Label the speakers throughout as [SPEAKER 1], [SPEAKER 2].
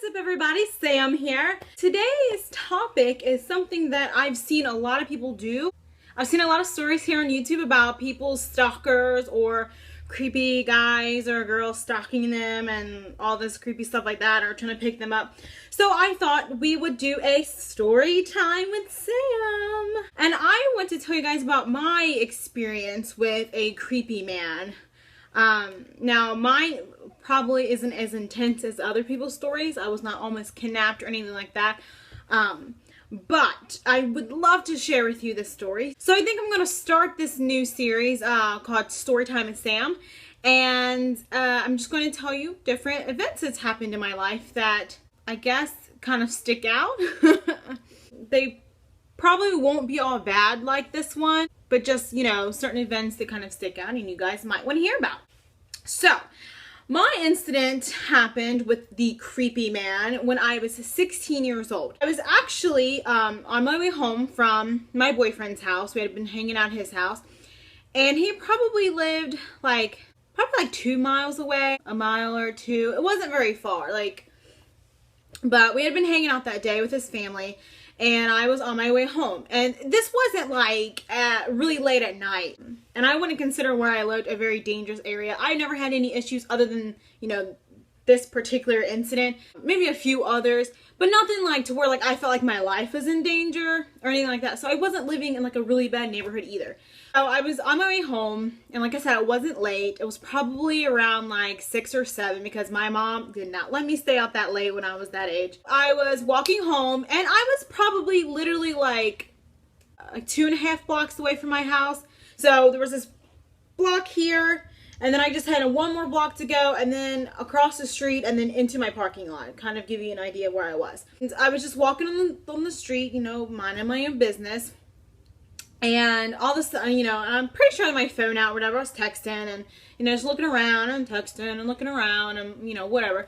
[SPEAKER 1] What's up everybody, Sam here. Today's topic is something that I've seen a lot of people do. I've seen a lot of stories here on YouTube about people stalkers or creepy guys or girls stalking them and all this creepy stuff like that, or trying to pick them up. So I thought we would do a story time with Sam. And I want to tell you guys about my experience with a creepy man. Now mine probably isn't as intense as other people's stories. I was not almost kidnapped or anything like that. But I would love to share with you this story. So I think I'm going to start this new series called Storytime with Sam. And I'm just going to tell you different events that's happened in my life that I guess kind of stick out. They probably won't be all bad like this one, but just, you know, certain events that kind of stick out and you guys might want to hear about. So, my incident happened with the creepy man when I was 16 years old. I was actually on my way home from my boyfriend's house. We had been hanging out at his house. And he probably lived like 2 miles away, a mile or two. It wasn't very far, but we had been hanging out that day with his family. And I was on my way home. And this wasn't like really late at night. And I wouldn't consider where I lived a very dangerous area. I never had any issues other than, you know, this particular incident. Maybe a few others. But nothing like to where like I felt like my life was in danger or anything like that. So I wasn't living in like a really bad neighborhood either. So I was on my way home. And like I said, it wasn't late. It was probably around like 6 or 7 because my mom did not let me stay out that late when I was that age. I was walking home and I was probably literally like 2.5 blocks away from my house. So there was this block here. And then I just had one more block to go, and then across the street, and then into my parking lot. Kind of give you an idea of where I was. And I was just walking on the street, you know, minding my own business. And all of a sudden, you know, and I'm pretty sure I had my phone out, whatever. I was texting, and, you know, just looking around, and texting, and looking around, and, you know, whatever.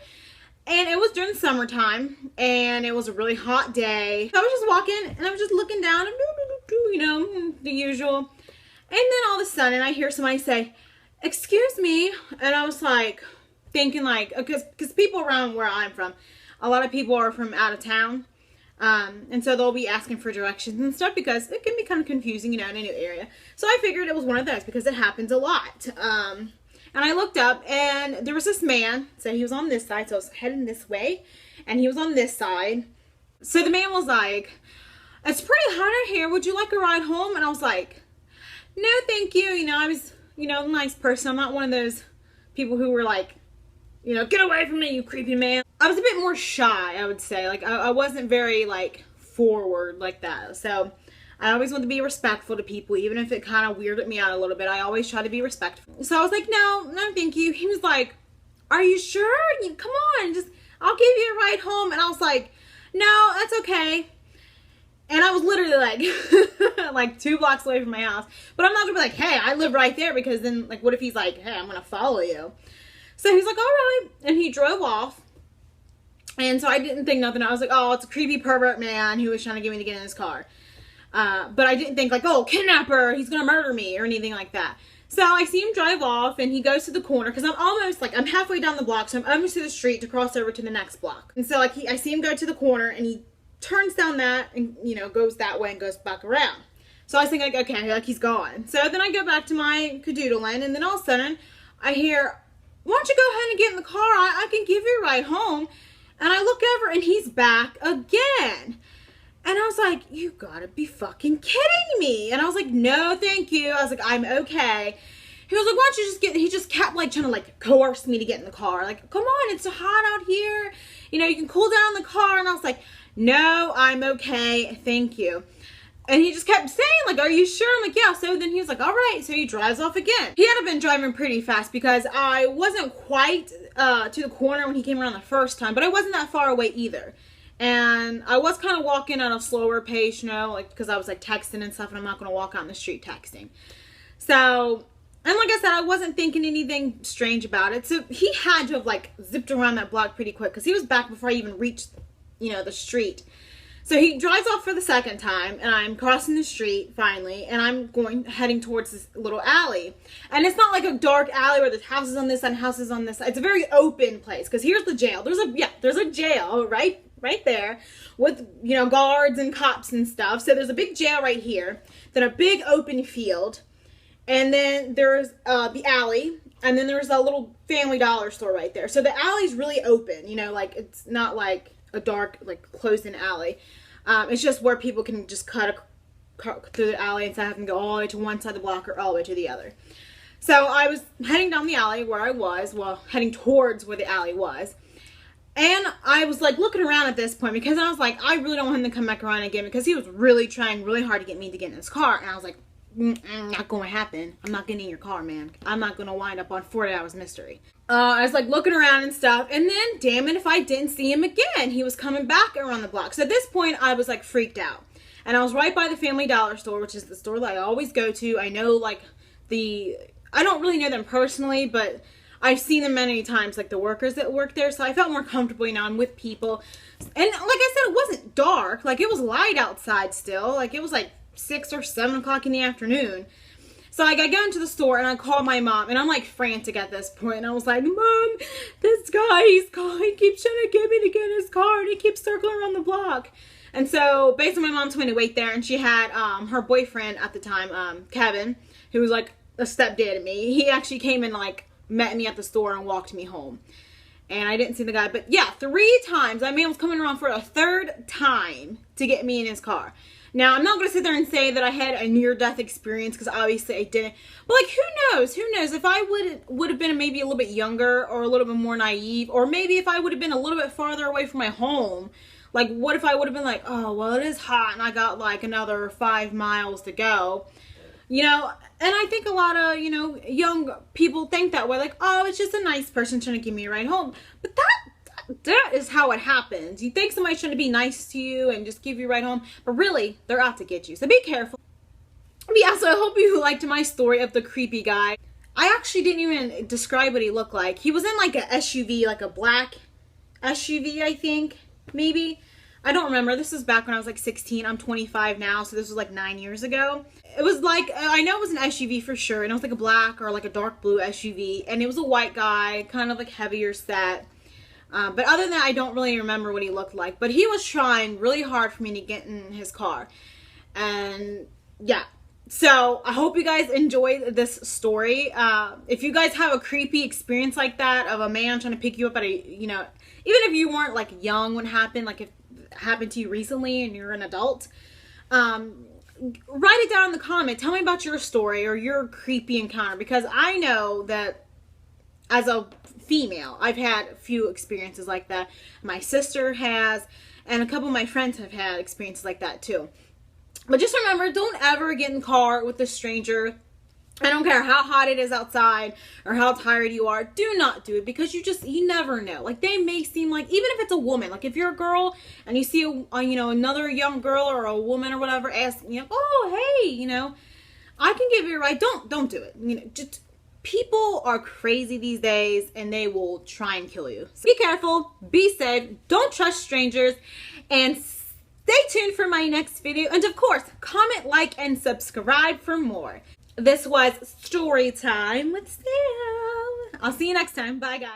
[SPEAKER 1] And it was during summertime, and it was a really hot day. So I was just walking, and I was just looking down, and you know, the usual. And then all of a sudden, I hear somebody say, "Excuse me," and I was like thinking like, because people around where I'm from, a lot of people are from out of town, and so they'll be asking for directions and stuff because it can be kind of confusing, you know, in a new area. So I figured it was one of those because it happens a lot. And I looked up and there was this man. So he was on this side, so I was heading this way, and he was on this side. So the man was like, "It's pretty hot out here. Would you like a ride home?" And I was like, "No, thank you." You know, I was, you know, a nice person. I'm not one of those people who were like, you know, "Get away from me, you creepy man." I was a bit more shy, I would say. Like, I wasn't very, like, forward like that. So, I always wanted to be respectful to people, even if it kind of weirded me out a little bit. I always try to be respectful. So, I was like, no, thank you. He was like, "Are you sure? Come on, I'll give you a ride home." And I was like, "No, that's okay." And I was literally like, like 2 blocks away from my house. But I'm not going to be like, "Hey, I live right there," because then, like, what if he's like, "Hey, I'm going to follow you." So he's like, "All right." And he drove off. And so I didn't think nothing. I was like, "Oh, it's a creepy pervert man who was trying to get me to get in his car." But I didn't think like, "Oh, kidnapper, he's going to murder me," or anything like that. So I see him drive off, and he goes to the corner, because I'm halfway down the block, so I'm almost to the street to cross over to the next block. And so like I see him go to the corner, and he turns down that and, you know, goes that way and goes back around. So I was thinking, like, okay, like he's gone. So then I go back to my cadoodling, and then all of a sudden I hear, "Why don't you go ahead and get in the car? I can give you a ride home." And I look over, and he's back again. And I was like, "You gotta be fucking kidding me." And I was like, "No, thank you." I was like, "I'm okay." He was like, "Why don't you just get," he just kept like trying to like coerce me to get in the car. Like, "Come on, it's so hot out here. You know, you can cool down the car." And I was like, "No, I'm okay, thank you." And he just kept saying, like, "Are you sure?" I'm like, "Yeah." So then he was like, "All right." So he drives off again. He had been driving pretty fast because I wasn't quite to the corner when he came around the first time, but I wasn't that far away either. And I was kind of walking at a slower pace, you know, like, because I was like texting and stuff, and I'm not going to walk out in the street texting. So, and like I said, I wasn't thinking anything strange about it. So he had to have like zipped around that block pretty quick because he was back before I even reached, you know, the street. So he drives off for the second time, and I'm crossing the street finally, and I'm heading towards this little alley. And it's not like a dark alley where there's houses on this side and houses on this side. It's a very open place, because here's the jail. There's a jail right there with, you know, guards and cops and stuff. So there's a big jail right here, then a big open field, and then there's the alley, and then there's a little Family Dollar store right there. So the alley's really open, you know, like it's not like a dark, like closed-in alley. It's just where people can just cut through the alley instead of having to go all the way to one side of the block or all the way to the other. So I was heading down the alley where I was, well, heading towards where the alley was. And I was like looking around at this point because I was like, I really don't want him to come back around again, because he was really trying really hard to get me to get in his car. And I was like, not going to happen. I'm not getting in your car, man. I'm not going to wind up on 40 Hours Mystery. I was like looking around and stuff, and then damn it if I didn't see him again. He was coming back around the block. So at this point I was like freaked out, and I was right by the Family Dollar store, which is the store that I always go to. I know like I don't really know them personally, but I've seen them many times, like the workers that work there, so I felt more comfortable. You know, I'm with people, and like I said, it wasn't dark. Like it was light outside still. Like it was like 6 or 7 o'clock in the afternoon. So like I go into the store and I call my mom, and I'm like frantic at this point, and I was like, Mom, this guy, he's calling, he keeps trying to get me to get in his car, and he keeps circling around the block. And so basically my mom told me to wait there, and she had her boyfriend at the time, Kevin, who was like a stepdad to me. He actually came and like met me at the store and walked me home. And I didn't see the guy, but yeah, 3 times. That man was coming around for a 3rd time to get me in his car. Now, I'm not going to sit there and say that I had a near-death experience, because obviously I didn't. But, like, who knows? Who knows? If I would have been maybe a little bit younger or a little bit more naive, or maybe if I would have been a little bit farther away from my home, like, what if I would have been like, oh, well, it is hot, and I got, like, another 5 miles to go. You know, and I think a lot of, you know, young people think that way. Like, oh, it's just a nice person trying to give me a ride home. But that is how it happens. You think somebody's trying to be nice to you and just give you a ride home, but really, they're out to get you. So be careful. But yeah, so I hope you liked my story of the creepy guy. I actually didn't even describe what he looked like. He was in like a SUV, like a black SUV, I think, maybe. I don't remember. This was back when I was like 16. I'm 25 now, so this was like 9 years ago. It was like, I know it was an SUV for sure, and it was like a black or like a dark blue SUV, and it was a white guy, kind of like heavier set. But other than that, I don't really remember what he looked like. But he was trying really hard for me to get in his car. And yeah. So I hope you guys enjoyed this story. If you guys have a creepy experience like that of a man trying to pick you up at a, you know, even if you weren't like young when it happened, like if it happened to you recently and you're an adult, write it down in the comment. Tell me about your story or your creepy encounter, because I know that as a female, I've had a few experiences like that. My sister has, and a couple of my friends have had experiences like that too. But just remember, don't ever get in the car with a stranger. I don't care how hot it is outside or how tired you are. Do not do it, because you never know. Like, they may seem like, even if it's a woman, like if you're a girl and you see a you know, another young girl or a woman or whatever ask, you know, oh, hey, you know, I can give you a ride. Don't do it. You know, just, people are crazy these days, and they will try and kill you. So be careful, be safe, don't trust strangers, and stay tuned for my next video. And of course, comment, like, and subscribe for more. This was Story Time with Sam. I'll see you next time. Bye, guys.